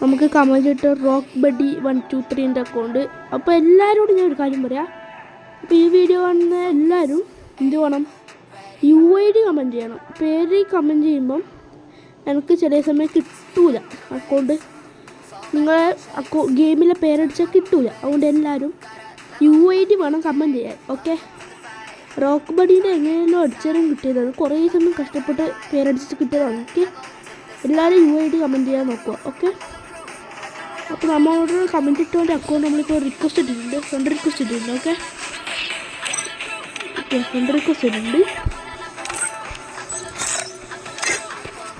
നമുക്ക് കമൻറ്റ് ഇട്ട് rock buddy 123 account. അപ്പോൾ എല്ലാവരോടും ഞാൻ ഒരു കാര്യം പറയാം. അപ്പോൾ ഈ വീഡിയോ കാണുന്ന എല്ലാവരും എന്ത് വേണം, UID കമൻറ്റ് ചെയ്യണം. പേര് കമൻറ്റ് ചെയ്യുമ്പം എനിക്ക് ചില സമയം കിട്ടൂല അക്കൗണ്ട്, നിങ്ങളെ ഗെയിമിലെ പേരടിച്ചാൽ കിട്ടൂല. അതുകൊണ്ട് എല്ലാവരും UID വേണം കമൻറ്റ് ചെയ്യാൻ. ഓക്കെ, റോക്ക് ബഡീൻ്റെ എങ്ങനെയല്ലോ അടിച്ചാലും കിട്ടിയതാണ്, കുറേ സമയം കഷ്ടപ്പെട്ട് പേരടിച്ചിട്ട് കിട്ടിയതാണ്. ഓക്കെ, എല്ലാവരും UID കമൻറ്റ് ചെയ്യാൻ നോക്കുക. ഓക്കെ, അപ്പോൾ നമ്മളോട് കമൻറ്റ് ഇട്ടുകൊണ്ട് അക്കൗണ്ട് നമ്മളിപ്പോൾ റിക്വസ്റ്റ് ഇട്ടിട്ടുണ്ട്, ഫ്രണ്ട് റിക്വസ്റ്റ് ഇട്ടിട്ടുണ്ട്. ഓക്കെ, ഫ്രണ്ട് റിക്വസ്റ്റ് ഇട്ടിട്ടുണ്ട്.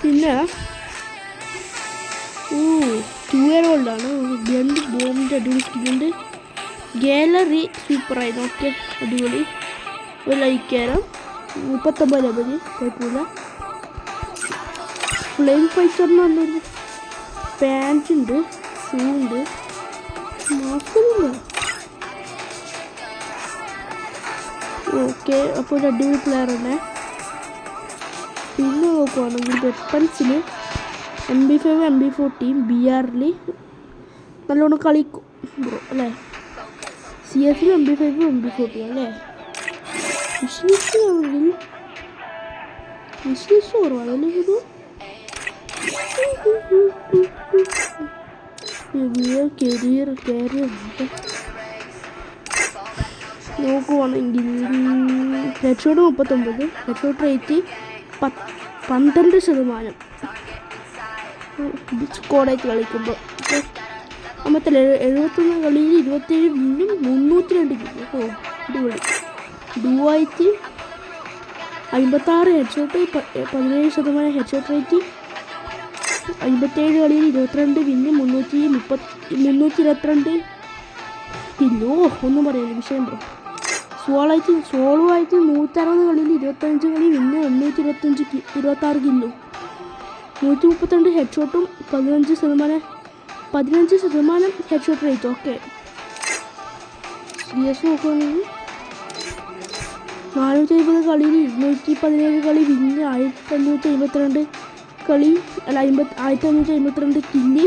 പിന്നെ 2 year old ആണ്. ഗണ്ട് ബോംബിൻ്റെ അടിപൊളി സ്കിന്നുണ്ട്. ഗാലറി സൂപ്പറായിരുന്നു. ഓക്കെ, അടിപൊളി. ഒരു ലൈക്ക് തരാം. 39 level, കുഴപ്പമില്ല. ഫ്ലെയിം ഫൈറ്ററിന് പറഞ്ഞൊരു പാൻറ് ഉണ്ട്, ഷൂ ഉണ്ട്, മാസ്കൊന്നുമില്ല. ഓക്കെ, അപ്പോൾ ഒരു അടിപൊളി പ്ലെയർ തന്നെ. പിന്നെ നോക്കുവാണെങ്കിൽ വെപ്പൺസിൽ MP5 MP40 BR നല്ലോണം കളിക്കും ബ്രോ അല്ലേ. CS MP5 MP40 അല്ലേ. വിഷ്ണിസ് ആണെങ്കിൽ വിഷ്ണിസ് കുറവാണല്ലേ ഇത്. കരിയർ നോക്കുവാണെങ്കിൽ ഹെഡ്ഷോട്ട് 39, ഹെഡ്ഷോട്ട് റേറ്റ് 12% സ്കോഡായിട്ട് കളിക്കുമ്പോൾ. അമ്പത്തെ 71 കളിയിൽ 27 വിന്നും 302 കില്ലും. ഓ അടിപൊളി. ഡുവായിട്ട് 56 ഹെഡ്ഷോട്ട് 17% ഹെഡ്ഷോട്ട് റേറ്റ്. 57 കളിയിൽ 22 വിന്നും 322 കില്ലോ. ഒന്നും പറയാനില്ല, വിഷയം ബ്രോ. സോളോ ആയിട്ട് 160 കളിയിൽ 25 കളി വിന്ന് 826 kilo. 132 ഹെഡ്ഷോട്ടും 15% headshot rate. Okay, CS നോക്കുകയാണെങ്കിൽ 450 കളിയിൽ 217 കളി വിന്ന് 1552 കളി അല്ല 1552 kill.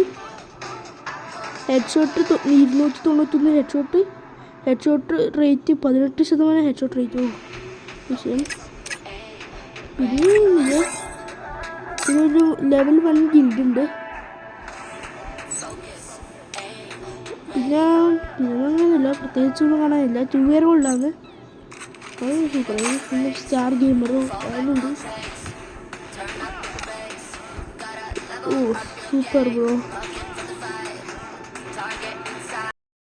Headshot 291 headshot rate 18% headshot rate. വിഷയം. പിന്നെ ഇതൊരു ലെവൽ 1 ഗിൽഡുണ്ട്. പിന്നെ അങ്ങനെയല്ല, പ്രത്യേകിച്ചൊന്നും കാണാനില്ല. 2 year old ആണ്. സൂപ്പർ സ്റ്റാർ ഗെയിമറും അതിലുണ്ട്. ഓ സൂപ്പർ ബ്രോ.